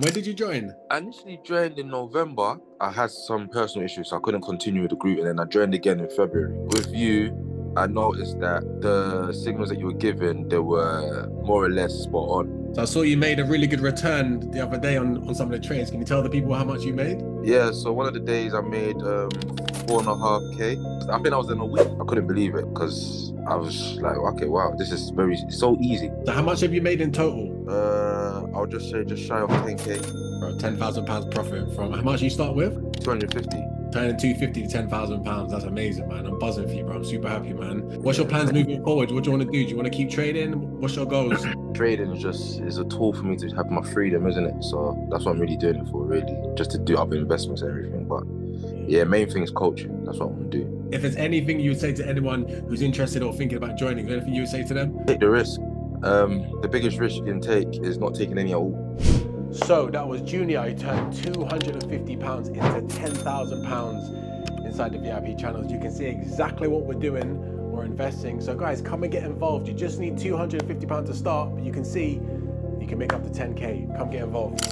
When did you join? I initially joined in November. I had some personal issues, so I couldn't continue with the group, and then I joined again in February. With you, I noticed that the signals that you were giving, they were more or less spot on. So I saw you made a really good return the other day on some of the trades. Can you tell the people how much you made? Yeah, so one of the days I made 4.5K. I think I was in a week. I couldn't believe it because I was like, okay, wow, this is so easy. So how much have you made in total? I'll just say just shy of 10K. Bro, £10,000 profit from how much you start with? 250. Turning 250 to £10,000. That's amazing, man. I'm buzzing for you, bro. I'm super happy, man. What's your plans moving forward? What do you want to do? Do you want to keep trading? What's your goals? Trading is a tool for me to have my freedom, isn't it? So that's what I'm really doing it for, really, just to do other investments and everything. But yeah, main thing is coaching. That's what I'm gonna do. If there's anything you would say to anyone who's interested or thinking about joining, is there anything you would say to them? Take the risk. The biggest risk you can take is not taking any at all. So that was Junior. He turned £250 into £10,000 inside the VIP channels. You can see exactly what we're doing. We're investing. So guys, come and get involved. You just need £250 to start, but you can see you can make up to 10K. Come get involved.